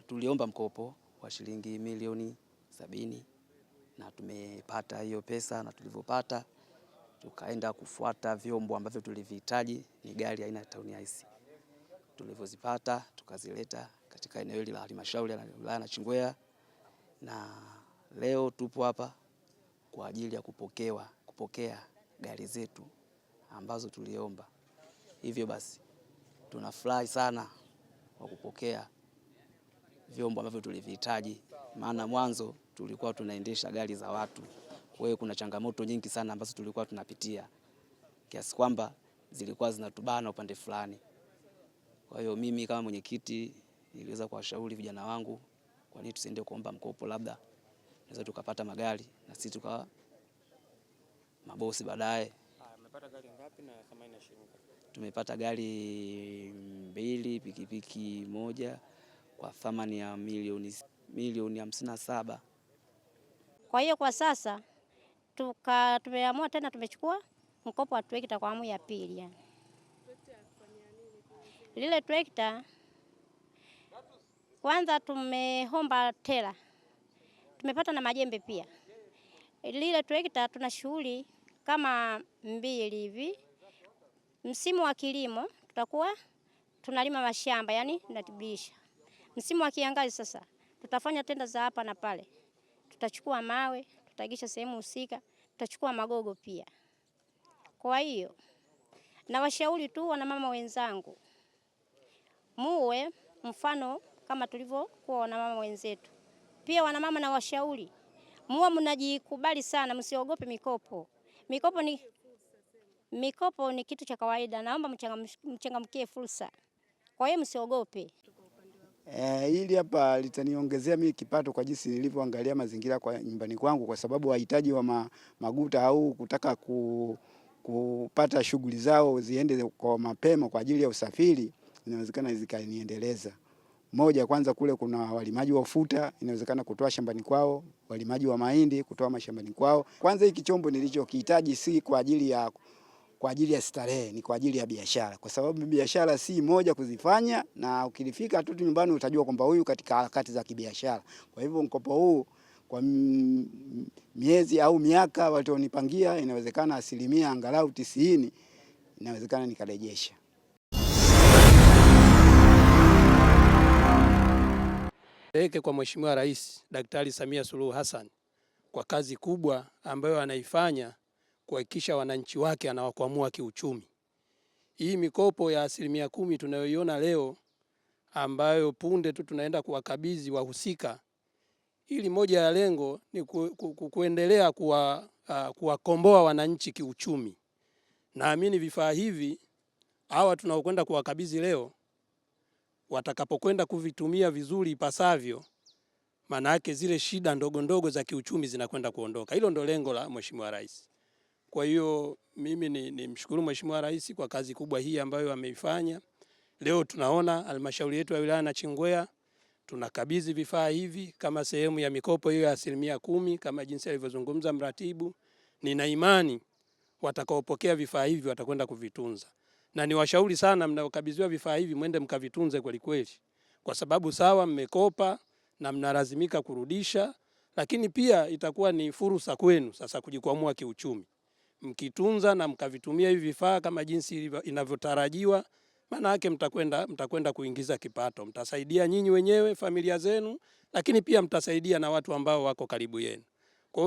tuliomba mkopo wa shilingi milioni 70 na tumepata hiyo pesa, na tulivyopata tukaenda kufuata vyombo ambavyo tulivihitaji, ni gari aina ya Town Hiace. Tulivyozipata tukazileta katika eneo hili la halmashauri ya wilaya Nachingwea, na leo tupo hapa kwa ajili ya kupokea gari zetu ambazo tuliomba. Hivyo basi tunafurahi sana kwa kupokea vyombo ambavyo tulivihitaji, maana mwanzo tulikuwa tunaendesha gari za watu. Kwa hiyo kuna changamoto nyingi sana ambazo tulikuwa tunapitia, kiasi kwamba zilikuwa zinatubana upande fulani. Kwa hiyo mimi kama mwenyekiti niliweza kuwashauri vijana wangu, kwa nini tusiende kuomba mkopo, labda tunaweza tukapata magari na sisi tukawa mabosi baadaye. Umepata gari ngapi na thamani ya shilingi ngapi? Tumepata gari 2, pikipiki 1 kwa thamani ya milioni 57. Kwa hiyo kwa sasa tumeamua tena, tumechukua mkopo wa trekta kwa awamu ya pili. Yani lile trekta kwanza tumeomba tela, tumepata na majembe pia. Lile trekta tuna shughuli kama 2 hivi. Msimu wa kilimo tutakuwa tunalima mashamba, yani natibisha. Msimu wa kiangazi sasa tutafanya tenda za hapa na pale. Tutachukua mawe, tutagisha sehemu husika, tutachukua magogo pia. Kwa hiyo na washauri tu wanamama wenzangu, muwe mfano kama tulivyokuwa wanamama wenzetu. Pia wanamama na washauri, muwe mnajikubali sana, msiogope mikopo. Mikopo ni kitu cha kawaida, naomba mchangamkie fursa. Kwa hiyo msiogope. Hili hapa litaniongezea mimi kipato kwa jinsi nilivyoangalia mazingira kwa nyumbani kwangu, kwa sababu wahitaji wa maguta au kutaka kupata shughuli zao ziende kwa mapema kwa ajili ya usafiri, inawezekana zikaniendeleza. Moja, kwanza kule kuna walimaji wa ufuta, inawezekana kutoa shambani kwao, walimaji wa mahindi kutoa mashambani kwao. Kwanza hiki chombo nilichokihitaji si kwa ajili ya starehe, ni kwa ajili ya biashara, kwa sababu biashara si moja kuzifanya, na ukilifika tu nyumbani utajua kwamba huyu katika harakati za kibiashara. Kwa hivyo mkopo huu kwa miezi au miaka walionipangia, inawezekana asilimia angalau 90 inawezekana nikarejesha. Peke kwa Mheshimiwa Rais Daktari Samia Suluhu Hassan kwa kazi kubwa ambayo anaifanya kuhakikisha wananchi wake anawakwamua kiuchumi. Hii mikopo ya 10% tunayoiona leo, ambayo punde tu tunaenda kuwakabidhi wahusika, ili moja ya lengo ni kuendelea kuwakomboa wananchi kiuchumi. Naamini vifaa hivi hawa tunaokwenda kuwakabidhi leo watakapokwenda kuvitumia vizuri ipasavyo, maana yake zile shida ndogo ndogo za kiuchumi zinakwenda kuondoka. Hilo ndo lengo la Mheshimiwa Rais. Kwa hiyo mimi ni mshukuru Mheshimiwa Rais kwa kazi kubwa hii ambayo ameifanya. Leo tunaona halmashauri yetu ya wilaya Nachingwea tunakabidhi vifaa hivi kama sehemu ya mikopo hiyo ya 10% kama jinsi alivyozungumza mratibu. Nina imani watakaopokea vifaa hivi watakwenda kuvitunza. Na niwashauri sana mnaokabidhiwa vifaa hivi mwende mkavitunze kweli kweli. Kwa sababu sawa mmekopa na mnalazimika kurudisha, lakini pia itakuwa ni fursa kwenu sasa kujikwamua kiuchumi. Mkitunza na mkavitumia hivi vifaa kama jinsi inavyotarajiwa, maana yake mtakwenda kuingiza kipato. Mtasaidia nyinyi wenyewe, familia zenu, lakini pia mtasaidia na watu ambao wako karibu yenu. Kwa